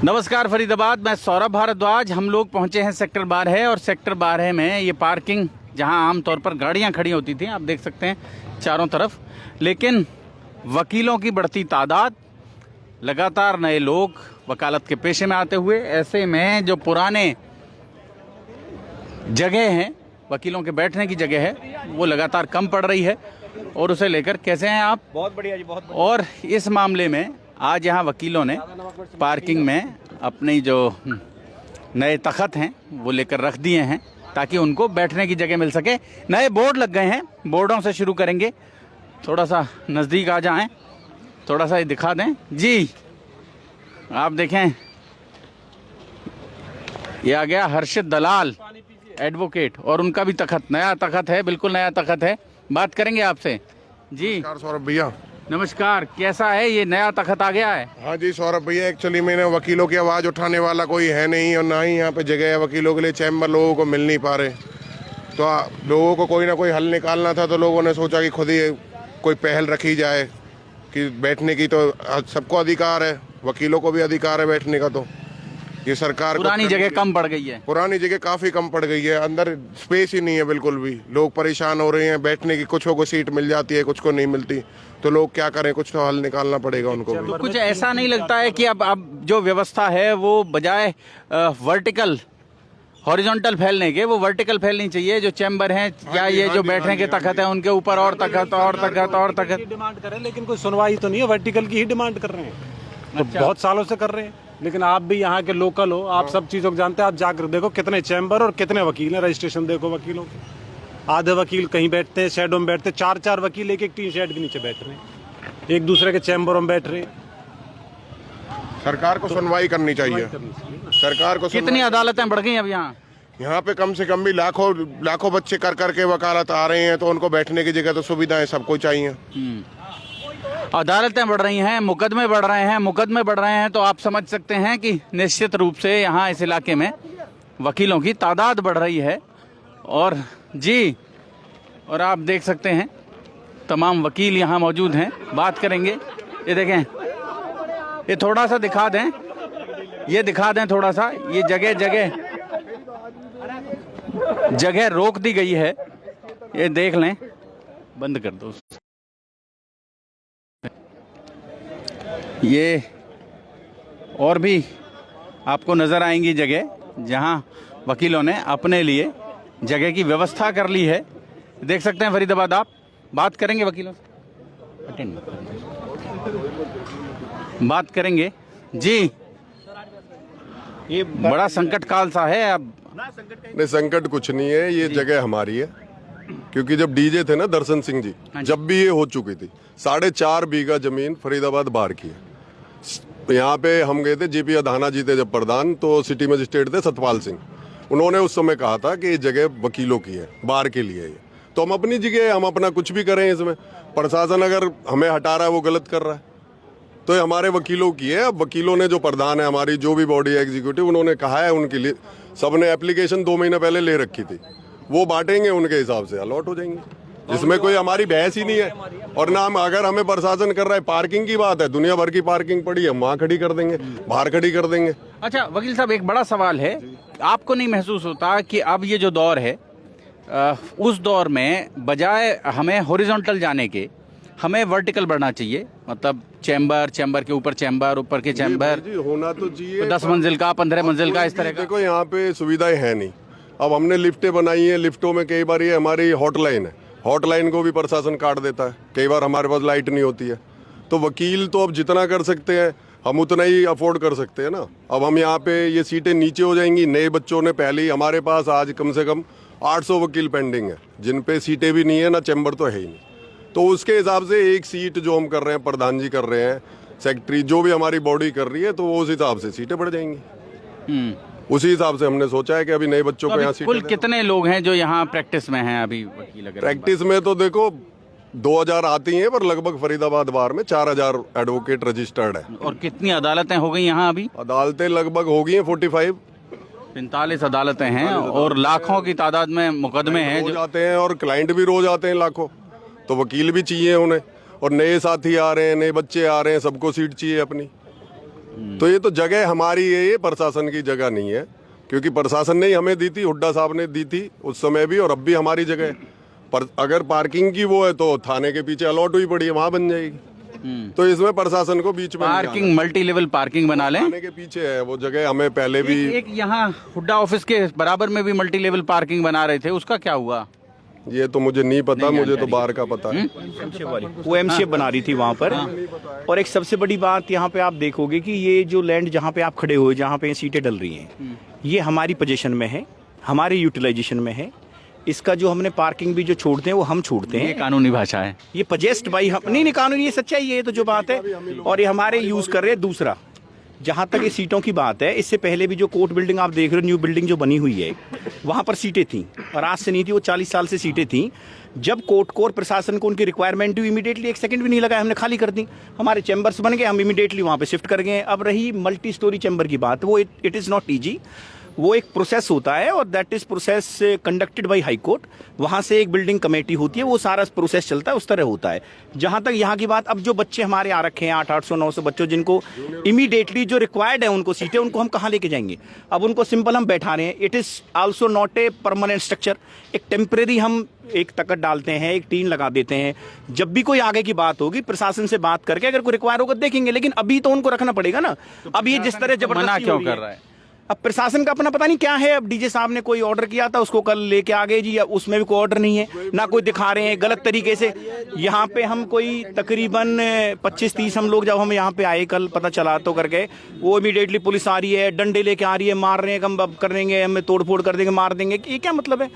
नमस्कार फरीदाबाद, मैं सौरभ भारद्वाज। हम लोग पहुंचे हैं सेक्टर 12 और सेक्टर 12 में ये पार्किंग जहां आमतौर पर गाड़ियां खड़ी होती थी, आप देख सकते हैं चारों तरफ। लेकिन वकीलों की बढ़ती तादाद, लगातार नए लोग वकालत के पेशे में आते हुए, ऐसे में जो पुराने जगह हैं, वकीलों के बैठने की जगह है, वो लगातार कम पड़ रही है। और उसे लेकर कैसे हैं आप? बहुत बढ़िया जी, बहुत बढ़िया। और इस मामले में आज यहाँ वकीलों ने पार्किंग में अपनी जो नए तख्त हैं वो लेकर रख दिए हैं ताकि उनको बैठने की जगह मिल सके। नए बोर्ड लग गए हैं, बोर्डों से शुरू करेंगे। थोड़ा सा नज़दीक आ जाएं, थोड़ा सा ये दिखा दें जी। आप देखें, ये आ गया हर्षित दलाल एडवोकेट, और उनका भी तख्त, नया तख्त है, बिल्कुल नया तख्त है। बात करेंगे आपसे जी। सौरभ भैया नमस्कार, कैसा है ये नया तख्त आ गया है? हाँ जी सौरभ भैया, एक्चुअली मैंने वकीलों की आवाज़ उठाने वाला कोई है नहीं और ना ही यहाँ पे जगह है वकीलों के लिए। चैम्बर लोगों को मिल नहीं पा रहे, तो लोगों को कोई ना कोई हल निकालना था। तो लोगों ने सोचा कि खुद ही कोई पहल रखी जाए कि बैठने की तो सबको अधिकार है, वकीलों को भी अधिकार है बैठने का। तो ये सरकार पुरानी जगह कम पड़ गई है, पुरानी जगह काफ़ी कम पड़ गई है, अंदर स्पेस ही नहीं है बिल्कुल भी। लोग परेशान हो रहे हैं बैठने की, कुछ को सीट मिल जाती है, कुछ को नहीं मिलती। तो लोग क्या करें, कुछ तो हल निकालना पड़ेगा उनको भी। तो कुछ ऐसा नहीं लगता है कि अब जो व्यवस्था है वो बजाय वर्टिकल हॉरिजॉन्टल फैलने के, वो वर्टिकल फैलनी चाहिए? जो चैम्बर हैं या ये जो बैठने के तख्त हैं उनके ऊपर और तख्त और तख्त और तख्त डिमांड कर रहे हैं, लेकिन कोई सुनवाई तो नहीं है। वर्टिकल की ही डिमांड कर रहे हैं, तो बहुत सालों से कर रहे हैं। लेकिन आप भी यहाँ के लोकल हो, आप सब चीज़ों को जानते हैं। आप जाकर देखो कितने चैम्बर और कितने वकील हैं, रजिस्ट्रेशन देखो वकीलों के। आधे वकील कहीं बैठते हैं, शेडों में बैठते हैं, चार वकील एक टीन शेड के नीचे बैठ रहे हैं, एक दूसरे के चैम्बरों में बैठ रहे हैं। सरकार को सुनवाई करनी चाहिए। सरकार को कितनी अदालतें बढ़ गई अब यहाँ पे कम से कम भी लाखों बच्चे कर करके वकालत आ रहे हैं, तो उनको बैठने की जगह तो सुविधाएं सबको चाहिए। अदालतें बढ़ रही हैं, मुकदमे बढ़ रहे हैं, मुकदमे बढ़ रहे हैं, तो आप समझ सकते हैं कि निश्चित रूप से यहाँ इस इलाके में वकीलों की तादाद बढ़ रही है। और जी, और आप देख सकते हैं तमाम वकील यहाँ मौजूद हैं। बात करेंगे, ये देखें, ये थोड़ा सा दिखा दें, ये दिखा दें थोड़ा सा। ये जगह जगह जगह रोक दी गई है, ये देख लें। बंद कर दो ये। और भी आपको नज़र आएंगी जगह जहां वकीलों ने अपने लिए जगह की व्यवस्था कर ली है। देख सकते हैं फरीदाबाद। आप बात करेंगे वकीलों से, अटेंड बात करेंगे जी। ये बड़ा संकट काल सा है अब। नहीं, संकट कुछ नहीं है, ये जगह हमारी है। क्योंकि जब डीजे थे ना दर्शन सिंह जी, जब भी ये हो चुकी थी, 4.5 बीघा जमीन फरीदाबाद बार की है। यहाँ पे हम गए थे, जीपी अधाना जी थे जब प्रधान, तो सिटी मजिस्ट्रेट थे सतपाल सिंह। उन्होंने उस समय कहा था कि ये जगह वकीलों की है, बार के लिए है। तो हम अपनी जगह, हम अपना कुछ भी करें इसमें। प्रशासन अगर हमें हटा रहा है वो गलत कर रहा है, तो ये हमारे वकीलों की है। अब वकीलों ने, जो प्रधान है हमारी, जो भी बॉडी है एग्जीक्यूटिव, उन्होंने कहा है उनके लिए, सबने एप्लीकेशन 2 महीने पहले ले रखी थी, वो बांटेंगे, उनके हिसाब से अलॉट हो जाएंगे। जिसमें कोई हमारी बहस ही नहीं है। और ना हम, अगर हमें प्रशासन कर रहा है, पार्किंग की बात है, दुनिया भर की पार्किंग पड़ी है, हम वहाँ खड़ी कर देंगे, बाहर खड़ी कर देंगे। अच्छा वकील साहब, एक बड़ा सवाल है, आपको नहीं महसूस होता कि अब ये जो दौर है, उस दौर में बजाय हमें हॉरिजॉन्टल जाने के, हमें वर्टिकल बढ़ना चाहिए? मतलब चैम्बर के ऊपर चैम्बर, ऊपर के चैम्बर होना तो चाहिए, 10 मंजिल का, 15 मंजिल का, इस तरह का। देखो यहाँ पे सुविधाएं है नहीं। अब हमने लिफ्टें बनाई हैं, लिफ्टों में कई बार ये हमारी हॉटलाइन है, हॉटलाइन को भी प्रशासन काट देता है। कई बार हमारे पास लाइट नहीं होती है। तो वकील तो अब जितना कर सकते हैं हम उतना ही अफोर्ड कर सकते हैं ना। अब हम यहाँ पे ये सीटें नीचे हो जाएंगी। नए बच्चों ने पहले ही, हमारे पास आज कम से कम 800 वकील पेंडिंग है, जिन पे सीटें भी नहीं है, ना चैम्बर तो है ही नहीं। तो उसके हिसाब से एक सीट जो हम कर रहे हैं, प्रधान जी कर रहे हैं, सेक्रेटरी, जो भी हमारी बॉडी कर रही है, तो उस हिसाब से सीटें बढ़ जाएंगी। उसी हिसाब से हमने सोचा है कि अभी नए बच्चों को यहाँ सीटें। कुल कितने लोग हैं जो यहाँ प्रैक्टिस में हैं अभी वकील? प्रैक्टिस में तो देखो 2000 आती हैं, पर लगभग फरीदाबाद बार में 4000 एडवोकेट रजिस्टर्ड है। और कितनी अदालतें हो गई यहाँ अभी? अदालतें लगभग हो गई हैं 45 अदालतें हैं, और लाखों की तादाद में मुकदमे हैं जो जाते हैं, और क्लाइंट भी रोज आते हैं लाखों। तो वकील भी चाहिए उन्हें, और नए साथी आ रहे हैं, नए बच्चे आ रहे हैं, सबको सीट चाहिए अपनी। तो ये तो जगह हमारी है, ये प्रशासन की जगह नहीं है, क्योंकि प्रशासन ने ही हमें दी थी, हुड्डा साहब ने दी थी उस समय भी, और अब भी हमारी जगह है। पर अगर पार्किंग की वो है तो थाने के पीछे अलॉट हुई पड़ी है, वहां बन जाएगी। तो इसमें प्रशासन को बीच में पार्किंग, मल्टी लेवल पार्किंग बना लें। थाने के पीछे है वो जगह, हमें पहले भी एक यहाँ हुड्डा ऑफिस के बराबर में भी मल्टी लेवल पार्किंग बना रहे थे, उसका क्या हुआ? ये तो मुझे नहीं पता, मुझे तो बाहर का पता है। वो एम शेप बना रही थी वहाँ पर। और एक सबसे बड़ी बात यहाँ पे आप देखोगे कि ये जो लैंड जहाँ पे आप खड़े हुए, जहाँ पे सीटें डल रही हैं, ये हमारी पोजीशन में है, हमारे यूटिलाइजेशन में है। इसका जो हमने पार्किंग भी जो छोड़ते हैं वो हम छोड़ते हैं। ये कानूनी भाषा है, ये पजेस्ट बाई हम नहीं कानूनी, ये सच्चाई है, ये तो जो बात है। और ये हमारे यूज कर रहे हैं। दूसरा, जहाँ तक ये सीटों की बात है, इससे पहले भी जो कोर्ट बिल्डिंग आप देख रहे हो, न्यू बिल्डिंग जो बनी हुई है, वहाँ पर सीटें थी, और आज से नहीं थी, वो 40 साल से सीटें थी। जब कोर्ट को और प्रशासन को उनकी रिक्वायरमेंट हुई, इमीडिएटली 1 सेकंड भी नहीं लगा, हमने खाली कर दी। हमारे चैम्बर्स बन गए, हम इमीडिएटली वहाँ पे शिफ्ट कर गए। अब रही मल्टी स्टोरी चैम्बर की बात, वो इट इज़ नॉट ईजी, वो एक प्रोसेस होता है, और that is process conducted by high court. वहाँ से एक बिल्डिंग कमेटी होती है, वो सारा प्रोसेस चलता है, उस तरह होता है। जहाँ तक यहाँ की बात, अब जो बच्चे हमारे आ रखे हैं 800-900 बच्चों, जिनको इमीडिएटली जो रिक्वायर्ड है उनको सीटें, उनको हम कहाँ लेके जाएंगे? अब उनको सिंपल हम बैठा रहे हैं। It is also not a permanent structure. एक टेम्परेरी हम एक तकत डालते हैं, एक टीन लगा देते हैं। जब भी कोई आगे की बात होगी, प्रशासन से बात करके अगर कोई रिक्वायर होगा देखेंगे, लेकिन अभी तो उनको रखना पड़ेगा ना। अब ये जिस तरह जबरदस्ती क्यों कर रहा है? अब प्रशासन का अपना पता नहीं क्या है। अब डीजे साहब ने कोई ऑर्डर किया था, उसको कल लेके आ गए जी, उसमें भी कोई ऑर्डर नहीं है, ना कोई दिखा रहे हैं गलत तरीके से। यहाँ पे हम कोई तकरीबन 25-30 हम लोग जब हम यहाँ पे आए कल, पता चला तो करके, वो इमीडिएटली पुलिस आ रही है, डंडे लेके आ रही है, मार रहे हैं, हम अब कर देंगे, हमें तोड़ फोड़ कर देंगे, मार देंगे। ये क्या मतलब है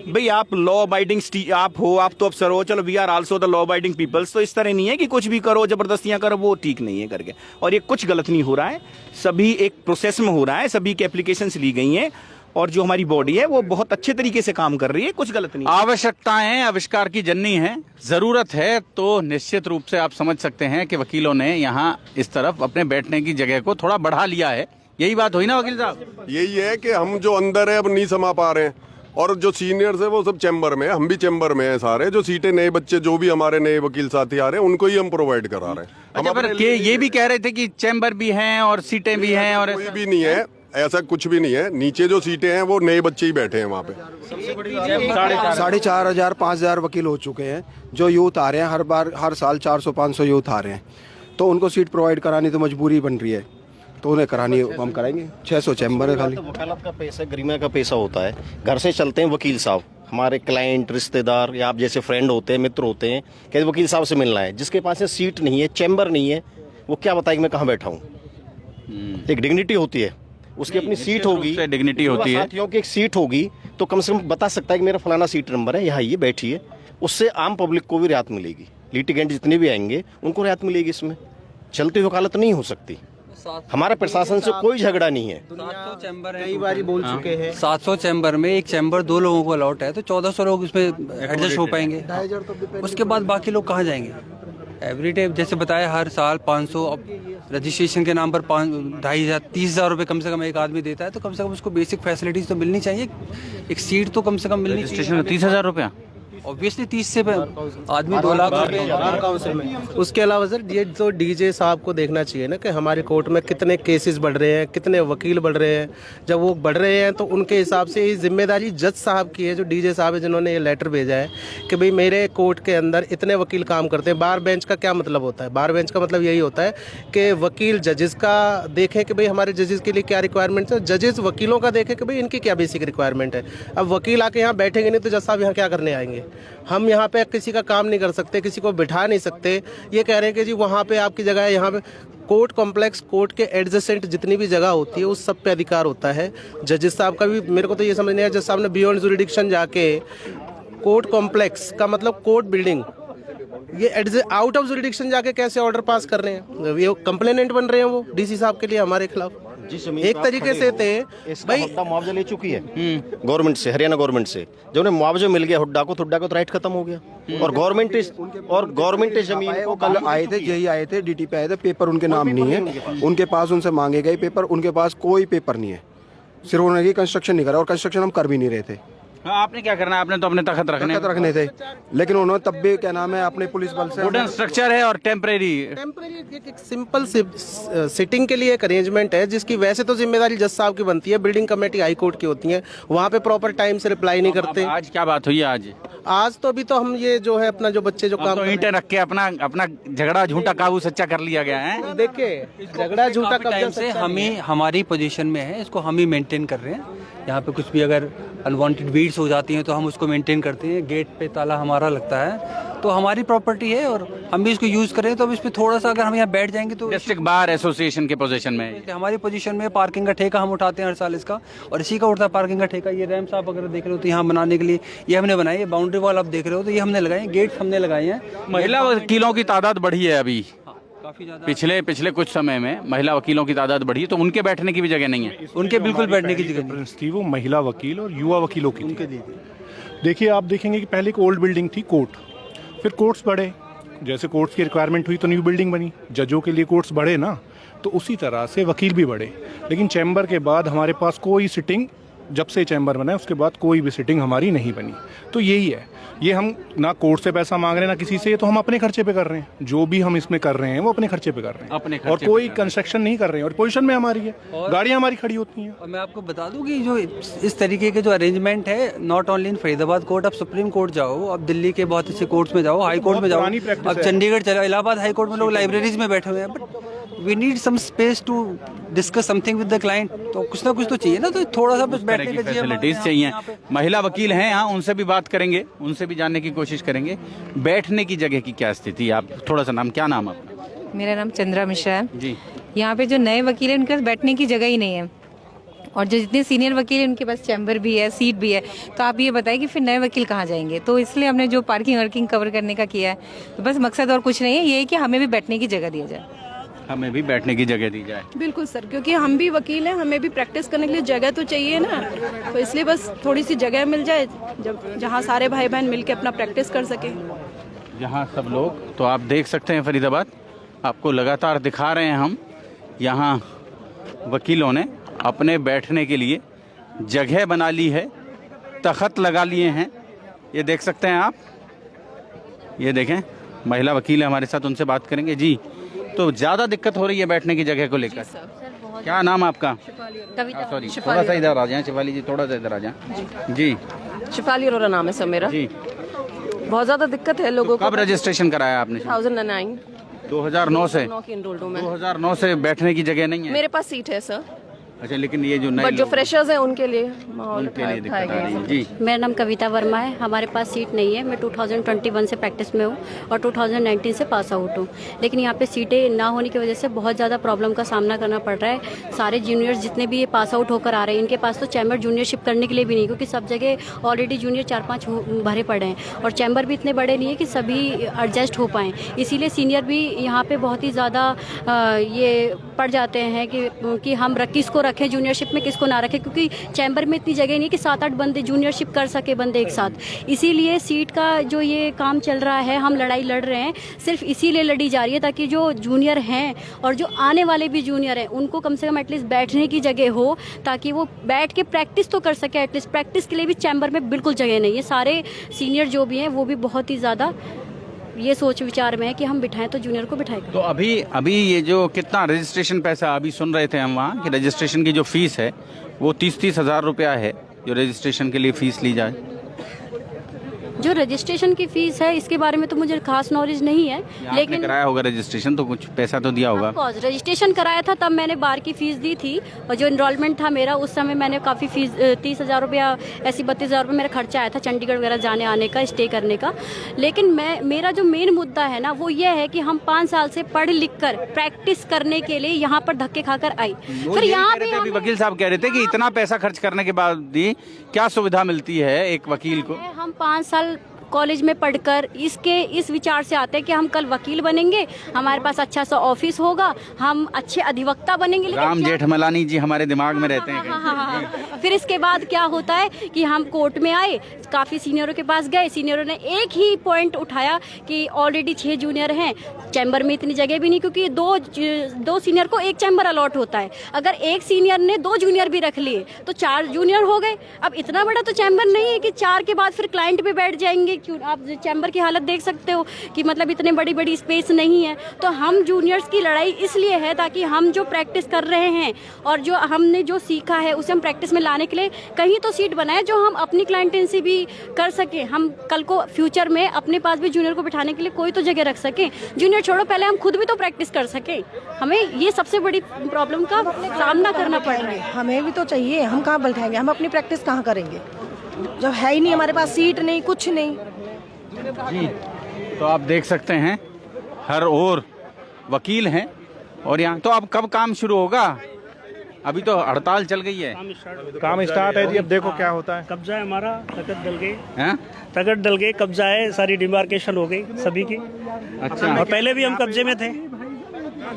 भाई? आप लॉ अबाइडिंग आप हो, आप तो अफसर हो, चलो we are also the law abiding peoples. तो इस तरह नहीं है कि कुछ भी करो, जबरदस्तियां करो, वो ठीक नहीं है करके। और ये कुछ गलत नहीं हो रहा है, सभी एक प्रोसेस में हो रहा है, सभी की एप्लीकेशंस ली गई हैं, और जो हमारी बॉडी है वो बहुत अच्छे तरीके से काम कर रही है, कुछ गलत नहीं। आवश्यकताएं आविष्कार की जननी है, जरूरत है तो निश्चित रूप से आप समझ सकते हैं कि वकीलों ने यहाँ इस तरफ अपने बैठने की जगह को थोड़ा बढ़ा लिया है। यही बात हुई ना वकील साहब? यही है कि हम जो अंदर है अब नहीं समा पा रहे हैं, और जो सीनियर्स है वो सब चैम्बर में, हम भी चैम्बर में हैं सारे। जो सीटें नए बच्चे, जो भी हमारे नए वकील साथी आ रहे हैं, उनको ही हम प्रोवाइड करा रहे हैं। अच्छा, पर ये भी कह रहे थे कि चैम्बर भी हैं और सीटें भी हैं, और कोई भी नहीं है, ऐसा कुछ भी नहीं है। नीचे जो सीटें हैं वो नए बच्चे ही बैठे हैं वहाँ पे। 4,500 वकील हो चुके हैं। जो यूथ आ रहे हैं, हर साल 400-500 यूथ आ रहे हैं, तो उनको सीट प्रोवाइड करानी तो मजबूरी बन रही है, तो उन्हें करानी हम कराएंगे। 600 चैम्बर है खाली। वकालत का पैसा गरिमा का पैसा होता है। घर से चलते हैं वकील साहब, हमारे क्लाइंट, रिश्तेदार या आप जैसे फ्रेंड होते हैं, मित्र होते हैं, कहते वकील साहब से मिलना है। जिसके पास है सीट नहीं है, चैम्बर नहीं है, वो क्या बताएगा मैं कहाँ बैठा हूँ? एक डिग्निटी होती है, उसकी अपनी सीट होगी, डिग्निटी होती है, साथियों की एक सीट होगी, तो कम से कम बता सकता है कि मेरा फलाना सीट नंबर है, यहाँ ये बैठिए। उससे आम पब्लिक को भी रियायत मिलेगी, लिटिगेंट जितने भी आएंगे उनको रियायत मिलेगी। इसमें चलती वकालत नहीं हो सकती। हमारे प्रशासन से कोई झगड़ा नहीं है। 700 चैम्बर है, कई बार बोल चुके हैं। 700 चैम्बर में एक चैम्बर 2 लोगों को अलॉट है, तो 1400 लोग इसमें एडजस्ट हो पाएंगे। उसके बाद बाकी लोग कहाँ जाएंगे? एवरीडे जैसे बताया, हर साल 500, अब रजिस्ट्रेशन के नाम पर 2,500 30,000 रुपये कम से कम एक आदमी देता है, तो कम से कम उसको बेसिक फैसिलिटीज तो मिलनी चाहिए। एक सीट तो कम से कम मिलनी चाहिए। रजिस्ट्रेशन 30,000 रुपया, ऑब्वियसली 30 से आदमी 2 लाख काउंसिल में। उसके अलावा सर, ये तो डीजे साहब को देखना चाहिए ना कि हमारे कोर्ट में कितने केसेस बढ़ रहे हैं, कितने वकील बढ़ रहे हैं। जब वो बढ़ रहे हैं तो उनके हिसाब से ये जिम्मेदारी जज साहब की है, जो डीजे साहब है, जिन्होंने ये लेटर भेजा है कि भाई मेरे कोर्ट के अंदर इतने वकील काम करते हैं। बार बेंच का क्या मतलब होता है? बार बेंच का मतलब यही होता है कि वकील जजेस का देखें कि भाई हमारे जजेस के लिए क्या रिक्वायरमेंट है, जजेस वकीलों का देखें कि भाई इनकी क्या बेसिक रिक्वायरमेंट है। अब वकील आके यहाँ बैठेंगे नहीं तो जज साहब यहाँ क्या करने आएंगे? हम यहाँ पे किसी का काम नहीं कर सकते, किसी को बिठा नहीं सकते। ये कह रहे हैं कि जी वहाँ पे आपकी जगह है, यहाँ पे कोर्ट कॉम्प्लेक्स, कोर्ट के एडजेसेंट जितनी भी जगह होती है उस सब पे अधिकार होता है। जजेस साहब का भी मेरे को तो ये समझ नहीं आया, जज साहब ने बियॉन्ड जुरिडिक्शन जाके कोर्ट कॉम्प्लेक्स का मतलब कोर्ट बिल्डिंग, ये आउट ऑफ जुरिडिक्शन जाके कैसे ऑर्डर पास कर रहे हैं? ये कंप्लेनेंट बन रहे हैं वो डीसी साहब के लिए हमारे खिलाफ। एक तरीके से थे भाई, मुआवजा ले चुकी है गवर्नमेंट से, हरियाणा गवर्नमेंट से। जब उन्हें मुआवजा मिल गया हुड्डा को, तो हुड्डा को तो राइट खत्म हो गया। और गवर्नमेंट जमीन को कल आए थे, यही आए थे, डीटी पे आए थे, पेपर उनके नाम नहीं है उनके पास, उनसे मांगे गए पेपर, उनके पास कोई पेपर नहीं है। सिर्फ उन्होंने कंस्ट्रक्शन नहीं करा, और कंस्ट्रक्शन हम कर भी नहीं रहे थे। आपने क्या करना है? आपने तो अपने तखत रखने थे, लेकिन उन्होंने तब भी क्या नाम है अपने पुलिस बल से वुडन स्ट्रक्चर है और टेम्परेरी एक सिंपल सिटिंग के लिए एक अरेंजमेंट है, जिसकी वैसे तो जिम्मेदारी जज साहब की बनती है, बिल्डिंग कमेटी हाई कोर्ट की होती है, वहाँ पे प्रॉपर टाइम से रिप्लाई नहीं करते। आज क्या बात हुई है? आज तो अभी तो हम ये जो है अपना जो बच्चे जो काम तो ईंटें रख के अपना झगड़ा झूठा काबू सच्चा कर लिया गया है। देखिए झगड़ा झूठा टाइम से हम ही हमारी पोजीशन में है, इसको हम ही मेंटेन कर रहे हैं। यहाँ पे कुछ भी अगर अनवांटेड वीड्स हो जाती हैं तो हम उसको मेंटेन करते हैं। गेट पे ताला हमारा लगता है, तो हमारी प्रॉपर्टी है और हम भी इसको यूज करें। तो अब इस पे थोड़ा सा अगर हम यहाँ बैठ जाएंगे तो डिस्ट्रिक्ट बार एसोसिएशन के पोजीशन में है। हमारी पोजीशन में पार्किंग का ठेका हम उठाते हैं हर साल इसका, और इसी का उठता है पार्किंग का ठेका। ये रैम्प साहब अगर देख रहे हो तो यहाँ बनाने के लिए ये हमने बनाई है। बाउंड्री वॉल आप देख रहे हो तो ये हमने लगाए, गेट हमने लगाए हैं। महिला वकीलों की तादाद बढ़ी है अभी, काफी ज्यादा पिछले कुछ समय में महिला वकीलों की तादाद बढ़ी है, तो उनके बैठने की भी जगह नहीं है। उनके बिल्कुल बैठने की जगह प्रेफरेंस थी वो महिला वकील और युवा वकीलों की थी। देखिए आप देखेंगे कि पहले एक ओल्ड बिल्डिंग थी कोर्ट, फिर कोर्ट्स बढ़े, जैसे कोर्ट्स की रिक्वायरमेंट हुई तो न्यू बिल्डिंग बनी, जजों के लिए कोर्ट्स बढ़े ना, तो उसी तरह से वकील भी बढ़े। लेकिन चैम्बर के बाद हमारे पास कोई सिटिंग, जब से चैम्बर बना है उसके बाद कोई भी सिटिंग हमारी नहीं बनी। तो यही है, ये हम ना कोर्ट से पैसा मांग रहे हैं ना किसी से, ये तो हम अपने खर्चे पे कर रहे हैं। जो भी हम इसमें कर रहे हैं वो अपने खर्चे पे कर रहे हैं, अपने खर्चे और कोई कंस्ट्रक्शन नहीं कर रहे हैं। और पोजीशन में हमारी है, गाड़ियाँ हमारी खड़ी होती हैं। और मैं आपको बता दूं कि जो इस तरीके के जो अरेंजमेंट है, not only in Faridabad court, आप सुप्रीम कोर्ट जाओ, आप दिल्ली के बहुत अच्छे कोर्ट्स में जाओ, हाई कोर्ट में जाओ, अब चंडीगढ़ चलो, इलाहाबाद हाई कोर्ट में लोग लाइब्रेरीज में बैठे हुए हैं। But we need some space to discuss something with the client, तो कुछ ना कुछ तो चाहिए ना, तो थोड़ा सा बैठने की फैसिलिटीज चाहिए। महिला वकील हैं यहाँ, उनसे भी बात करेंगे, उनसे भी जानने की कोशिश करेंगे बैठने की जगह की क्या स्थिति। आप थोड़ा सा नाम, क्या नाम आपका? मेरा नाम चंद्रा मिश्रा है जी। यहाँ पे जो नए वकील हैं उनके पास बैठने की जगह ही नहीं है, और जो जितने सीनियर वकील हैं उनके पास चैम्बर भी है, सीट भी है। तो आप ये बताएं कि फिर नए वकील कहाँ जाएंगे? तो इसलिए हमने जो पार्किंग वर्किंग कवर करने का किया है, तो बस मकसद और कुछ नहीं है, ये है कि हमें भी बैठने की जगह दिया जाए। हमें भी बैठने की जगह दी जाए। बिल्कुल सर, क्योंकि हम भी वकील हैं, हमें भी प्रैक्टिस करने के लिए जगह तो चाहिए ना, तो इसलिए बस थोड़ी सी जगह मिल जाए जहाँ सारे भाई बहन मिलके अपना प्रैक्टिस कर सके। यहाँ सब लोग, तो आप देख सकते हैं फरीदाबाद, आपको लगातार दिखा रहे हैं हम, यहाँ वकीलों ने अपने बैठने के लिए जगह बना ली है, तखत लगा लिए हैं। ये देख सकते हैं आप, ये देखें महिला वकील है हमारे साथ, उनसे बात करेंगे। जी, तो ज़्यादा दिक्कत हो रही है बैठने की जगह को लेकर? क्या नाम आपका? सॉरी, थोड़ा सा इधर आ जाए शिफाली जी, थोड़ा सा इधर आ जाए। जी, शिफाली अरोरा नाम है सर मेरा। जी, बहुत ज़्यादा दिक्कत है लोगों को। कब रजिस्ट्रेशन कराया आपने? 2009 2009 से? 2009 से बैठने की जगह नहीं है मेरे पास सीट है सर। अच्छा, लेकिन ये जो नए बट जो फ्रेशर्स हैं उनके लिए उनके लिए दिक्कत आ रही है। जी, मेरा नाम कविता वर्मा है, हमारे पास सीट नहीं है। मैं 2021 से प्रैक्टिस में हूँ और 2019 से पास आउट हूँ, लेकिन यहाँ पे सीटें ना होने की वजह से बहुत ज़्यादा प्रॉब्लम का सामना करना पड़ रहा है। सारे जूनियर्स जितने भी ये पास आउट होकर आ रहे हैं, इनके पास तो चैम्बर जूनियरशिप करने के लिए भी नहीं, क्योंकि सब जगह ऑलरेडी जूनियर 4-5 भरे पड़े हैं, और चैम्बर भी इतने बड़े नहीं है कि सभी एडजस्ट हो पाएँ। इसीलिए सीनियर भी यहाँ पर बहुत ही ज़्यादा ये पड़ जाते हैं कि हम किसको रखें जूनियरशिप में, किसको ना रखें, क्योंकि चैम्बर में इतनी जगह नहीं है कि 7-8 बंदे जूनियरशिप कर सके बंदे एक साथ। इसीलिए सीट का जो ये काम चल रहा है, हम लड़ाई लड़ रहे हैं, सिर्फ इसीलिए लड़ी जा रही है ताकि जो जूनियर हैं और जो आने वाले भी जूनियर हैं उनको कम से कम एटलीस्ट बैठने की जगह हो, ताकि वो बैठ के प्रैक्टिस तो कर सके। एटलीस्ट प्रैक्टिस के लिए भी चैम्बर में बिल्कुल जगह नहीं है। सारे सीनियर जो भी हैं वो भी बहुत ही ज़्यादा ये सोच विचार में है कि हम बिठाएं तो जूनियर को बिठाएं। तो अभी ये जो कितना रजिस्ट्रेशन पैसा, अभी सुन रहे थे हम वहाँ कि रजिस्ट्रेशन की जो फीस है वो 30-30 हज़ार रुपया है, जो रजिस्ट्रेशन के लिए फीस ली जाए। जो रजिस्ट्रेशन की फीस है इसके बारे में तो मुझे खास नॉलेज नहीं है, लेकिन कराया होगा रजिस्ट्रेशन तो कुछ पैसा तो दिया होगा। रजिस्ट्रेशन कराया था तब मैंने बार की फीस दी थी, और जो इनरोलमेंट था मेरा उस समय मैंने काफ़ी फीस 30,000 रुपया, ऐसी 32,000 रुपये मेरा खर्चा आया था चंडीगढ़ वगैरह जाने आने का, स्टे करने का। लेकिन मेरा जो मेन मुद्दा है ना वो ये है कि हम 5 साल से पढ़ लिख कर प्रैक्टिस करने के लिए यहाँ पर धक्के खाकर आई, फिर यहाँ पे वकील साहब कह रहे थे कि इतना पैसा खर्च करने के बाद भी क्या सुविधा मिलती है एक वकील को? हम 5 साल कॉलेज में पढ़कर इस विचार से आते हैं कि हम कल वकील बनेंगे, हमारे पास अच्छा सा ऑफिस होगा, हम अच्छे अधिवक्ता बनेंगे। राम जेठमलानी जी हमारे दिमाग में रहते हैं। फिर इसके बाद क्या होता है कि हम कोर्ट में आए, काफ़ी सीनियरों के पास गए, सीनियरों ने एक ही पॉइंट उठाया कि ऑलरेडी 6 जूनियर हैं, चैम्बर में इतनी जगह भी नहीं, क्योंकि दो सीनियर को एक चैम्बर अलॉट होता है। अगर एक सीनियर ने 2 जूनियर भी रख लिए तो 4 जूनियर हो गए। अब इतना बड़ा तो चैम्बर नहीं है कि 4 के बाद फिर क्लाइंट भी बैठ जाएंगे। क्यों, आप चैम्बर की हालत देख सकते हो कि मतलब इतने बड़ी स्पेस नहीं है। तो हम जूनियर्स की लड़ाई इसलिए है ताकि हम जो प्रैक्टिस कर रहे हैं और जो हमने जो सीखा है उसे हम प्रैक्टिस में लाने के लिए कहीं तो सीट बनाए जो हम अपनी क्लाइंटेंसी भी कर सकें। हम कल को फ्यूचर में अपने पास भी जूनियर को बिठाने के लिए कोई तो जगह रख सकें। जूनियर छोड़ो, पहले हम खुद भी तो प्रैक्टिस कर सकें। हमें ये सबसे बड़ी प्रॉब्लम का सामना करना पड़ेगा। हमें भी तो चाहिए, हम कहाँ बैठाएंगे, हम अपनी प्रैक्टिस कहाँ करेंगे जब है ही नहीं हमारे पास सीट नहीं, कुछ नहीं। जी, तो आप देख सकते हैं हर ओर वकील हैं और यहाँ तो अब कब काम शुरू होगा? अभी तो हड़ताल चल गई है। काम स्टार्ट है जी, अब देखो क्या होता है। कब्जा है हमारा, तकत डल गई, हैं? तकत डल गई, कब्जा है, सारी डिमार्केशन हो गई सभी की। अच्छा, और पहले भी हम कब्जे में थे,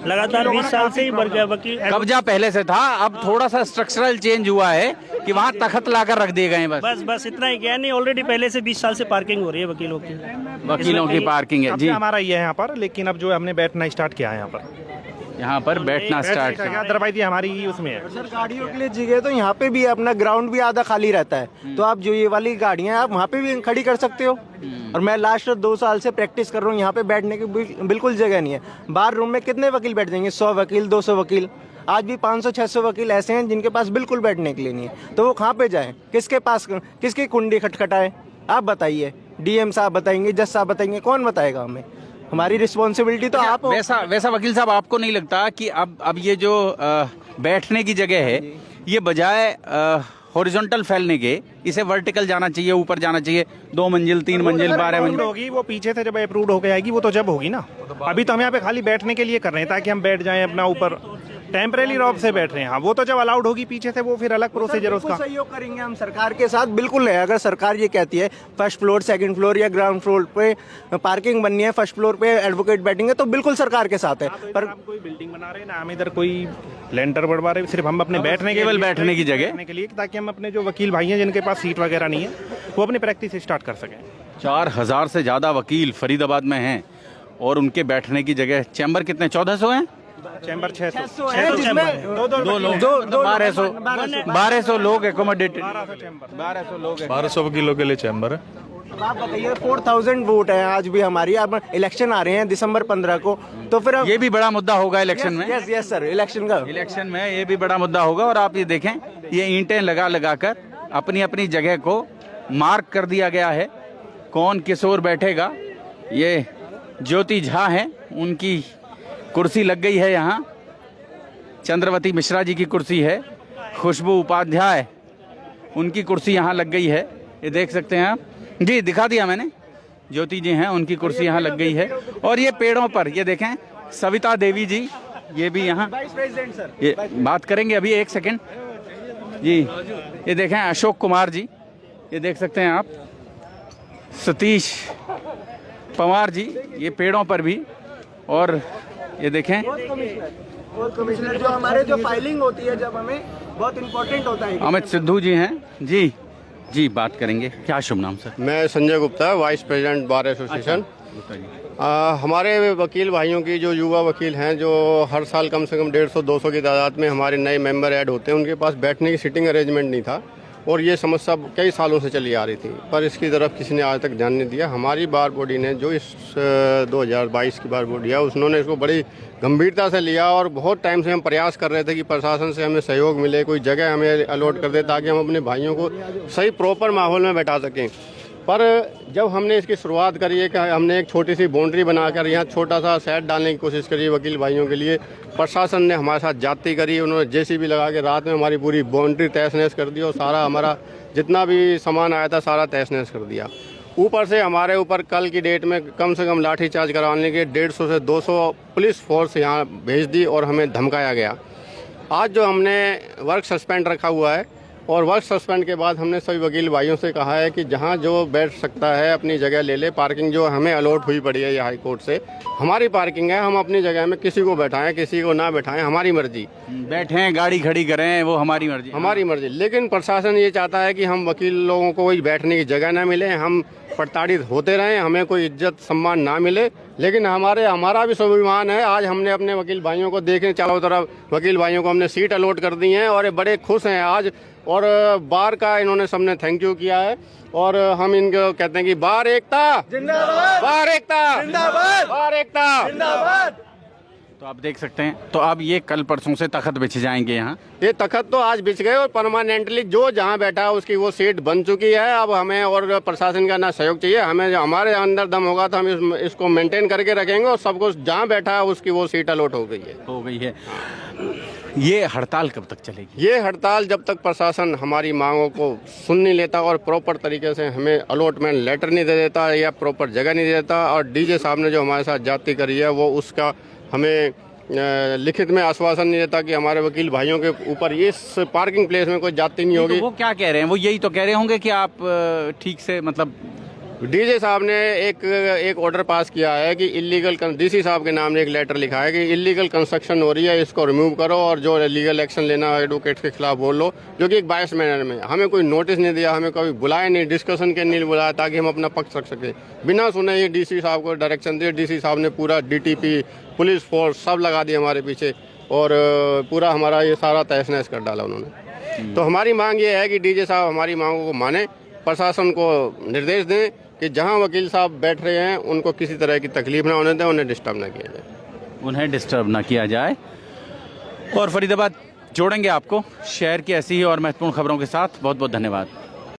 लगातार 20 साल से ही बढ़ गया वकील। कब्जा पहले से था, अब थोड़ा सा स्ट्रक्चरल चेंज हुआ है कि वहाँ तखत लाकर रख दिए गए। बस इतना ही क्या नहीं, ऑलरेडी पहले से 20 साल से पार्किंग हो रही है वकीलों की पार्किंग है जी। हमारा ये है यहाँ पर, लेकिन अब जो हमने बैठना स्टार्ट किया है यहाँ पर बैठना स्टार्ट किया। दरवाज़ी हमारी उसमें है। सर गाड़ियों के लिए जगह तो यहाँ पे भी है, अपना ग्राउंड भी आधा खाली रहता है, तो आप जो ये वाली गाड़ियाँ आप वहाँ पे भी खड़ी कर सकते हो। और मैं लास्ट 2 साल से प्रैक्टिस कर रहा हूँ, यहाँ पे बैठने की बिल्कुल जगह नहीं है। बार रूम में कितने वकील बैठ जाएंगे? 100 वकील, 200 वकील। आज भी 500-600 वकील ऐसे हैं जिनके पास बिल्कुल बैठने के लिए नहीं है, तो वो कहाँ पे जाएं? किसके पास, किसकी कुंडी खटखटाए? आप बताइए, डीएम साहब बताएंगे, जज साहब बताएंगे, कौन बताएगा हमें? हमारी रिस्पॉन्सिबिलिटी तो आप। वैसा वकील साहब, आपको नहीं लगता कि अब ये जो बैठने की जगह है, ये बजाय हॉरिजॉन्टल फैलने के इसे वर्टिकल जाना चाहिए, ऊपर जाना चाहिए, 2 मंजिल 3 मंजिल 12 मंजिल होगी। वो पीछे से जब अप्रूव्ड होके आएगी वो तो जब होगी ना। अभी तो हम यहाँ पे खाली बैठने के लिए कर रहे हैं ताकि हम बैठ जाएं अपना ऊपर, टेम्परेरी रॉब से बैठ रहे हैं। हाँ, वो तो जब अलाउड होगी पीछे से, वो फिर अलग प्रोसीजर उसका। सहयोग करेंगे हम सरकार के साथ, बिल्कुल है। अगर सरकार ये कहती है फर्स्ट फ्लोर, सेकंड फ्लोर या ग्राउंड फ्लोर पे पार्किंग बननी है, फर्स्ट फ्लोर पे एडवोकेट बैठेंगे, तो बिल्कुल सरकार के साथ है। पर कोई बिल्डिंग बना रहे हैं ना, हम इधर कोई लेंटर बढ़वा रहे, सिर्फ हम अपने बैठने केवल बैठने की जगह के लिए, ताकि हम अपने जो वकील भाई हैं जिनके पास सीट वगैरह नहीं है, वो अपनी प्रैक्टिस स्टार्ट कर सकें। 4000 से ज़्यादा वकील फरीदाबाद में हैं और उनके बैठने की जगह। चैम्बर कितने? 1400 हैं। चैम्बर 600 दो लोग, 1200 लोग एकोमोडेटेड। 1200 लोग, 1200 वकीलों के लिए चैम्बर है। आप बताइए, 4000 वोट है आज भी हमारी। अब इलेक्शन आ रहे हैं दिसंबर 15 को, तो फिर ये भी बड़ा मुद्दा होगा इलेक्शन में। यस सर, इलेक्शन में ये भी बड़ा मुद्दा होगा। और आप ये देखें, ये ईंटें लगा कर अपनी अपनी जगह को मार्क कर दिया गया है, कौन किस ओर बैठेगा। ये ज्योति झा हैं, उनकी कुर्सी लग गई है यहाँ। चंद्रवती मिश्रा जी की कुर्सी है। खुशबू उपाध्याय, उनकी कुर्सी यहाँ लग गई है। ये देख सकते हैं आप जी, दिखा दिया मैंने। ज्योति जी हैं, उनकी कुर्सी यहाँ लग गई है। और ये पेड़ों पर ये देखें, सविता देवी जी, ये भी यहाँ। ये बात करेंगे अभी, 1 सेकेंड जी। ये देखें अशोक कुमार जी, ये देख सकते हैं आप। सतीश पवार जी, ये पेड़ों पर भी। और ये देखें कमिश्नर जो हमारे जो फाइलिंग होती है, जब हमें बहुत इम्पोर्टेंट होता है। अमित सिद्धू जी हैं जी। जी, बात करेंगे। क्या शुभ नाम सर? मैं Sanjay Gupta, vice president bar association. हमारे वकील भाइयों की जो युवा वकील हैं, जो हर साल कम से कम 150-200 की तादाद में हमारे नए मेंबर ऐड होते हैं, उनके पास बैठने की सीटिंग अरेंजमेंट नहीं था। और ये समस्या कई सालों से चली आ रही थी, पर इसकी तरफ किसी ने आज तक ध्यान नहीं दिया। हमारी बार बॉडी ने जो इस 2022 की बार बॉडी है, उन्होंने इसको बड़ी गंभीरता से लिया। और बहुत टाइम से हम प्रयास कर रहे थे कि प्रशासन से हमें सहयोग मिले, कोई जगह हमें अलॉट कर दे ताकि हम अपने भाइयों को सही प्रॉपर माहौल में बैठा सकें। पर जब हमने इसकी शुरुआत करी है कि हमने एक छोटी सी बाउंड्री बनाकर यहाँ छोटा सा सेट डालने की कोशिश करी वकील भाइयों के लिए, प्रशासन ने हमारे साथ जाती करी। उन्होंने जेसीबी लगा के रात में हमारी पूरी बाउंड्री तहस नहस कर दी और सारा हमारा जितना भी सामान आया था सारा तहस नहस कर दिया। ऊपर से हमारे ऊपर कल की डेट में कम से कम लाठीचार्ज करवाने के 150 से 200 पुलिस फोर्स यहाँ भेज दी और हमें धमकाया गया। आज जो हमने वर्क सस्पेंड रखा हुआ है, और वर्क सस्पेंड के बाद हमने सभी वकील भाइयों से कहा है कि जहां जो बैठ सकता है अपनी जगह ले ले। पार्किंग जो हमें अलॉट हुई पड़ी है ये हाई कोर्ट से, हमारी पार्किंग है, हम अपनी जगह में किसी को बैठाएं किसी को ना बैठाएं, हमारी मर्जी। बैठें गाड़ी खड़ी करें वो हमारी मर्जी, हमारी मर्जी। लेकिन प्रशासन ये चाहता है कि हम वकील लोगों को कोई बैठने की जगह ना मिले, हम प्रताड़ित होते रहें, हमें कोई इज्जत सम्मान ना मिले। लेकिन हमारा भी स्वाभिमान है। आज हमने अपने वकील भाइयों को देखें, चारों तरफ वकील भाइयों को हमने सीट अलॉट कर दी है और ये बड़े खुश हैं आज। और बार का इन्होंने सबने थैंक यू किया है और हम इनको कहते हैं कि बार एकता जिंदाबाद, बार एकता जिंदाबाद, बार एकता जिंदाबाद। तो आप देख सकते हैं, तो अब ये कल परसों से तख्त बिछ जाएंगे यहाँ। ये तख्त तो आज बिछ गए और परमानेंटली जो जहाँ बैठा है उसकी वो सीट बन चुकी है। अब हमें और प्रशासन का ना सहयोग चाहिए, हमें हमारे अंदर दम होगा तो हम इसको मेंटेन करके रखेंगे और सबको जहाँ बैठा है उसकी वो सीट अलॉट हो गई है। ये हड़ताल कब तक चलेगी? ये हड़ताल जब तक प्रशासन हमारी मांगों को सुन नहीं लेता और प्रॉपर तरीके से हमें अलॉटमेंट लेटर नहीं दे देता या प्रॉपर जगह नहीं देता, और डीजे साहब ने जो हमारे साथ ज्यादती करी है वो उसका हमें लिखित में आश्वासन नहीं देता कि हमारे वकील भाइयों के ऊपर इस पार्किंग प्लेस में कोई ज्यादती नहीं होगी। तो वो क्या कह रहे हैं? वो यही तो कह रहे होंगे कि आप ठीक से, मतलब डीजे साहब ने एक ऑर्डर पास किया है कि इलीगल, डीसी साहब के नाम ने एक लेटर लिखा है कि इलीगल कंस्ट्रक्शन हो रही है, इसको रिमूव करो और जो लीगल एक्शन लेना है एडवोकेट्स के खिलाफ बोल लो, जो कि एक बायस मैनर में। हमें कोई नोटिस नहीं दिया, हमें कभी बुलाया नहीं, डिस्कशन के नहीं बुलाया ताकि हम अपना पक्ष रख सके। बिना सुने ये डीसी साहब को डायरेक्शन दिए। डीसी साहब ने पूरा डीटीपी, पुलिस फोर्स सब लगा दिया हमारे पीछे और पूरा हमारा ये सारा तहस नहस कर डाला उन्होंने। तो हमारी मांग ये है कि डीजे साहब हमारी मांगों को माने, प्रशासन को निर्देश दें कि जहां वकील साहब बैठ रहे हैं उनको किसी तरह की तकलीफ ना होने दें, उन्हें डिस्टर्ब ना किया जाए, उन्हें डिस्टर्ब ना किया जाए। और फरीदाबाद जोड़ेंगे आपको शहर की ऐसी ही और महत्वपूर्ण खबरों के साथ। बहुत बहुत धन्यवाद।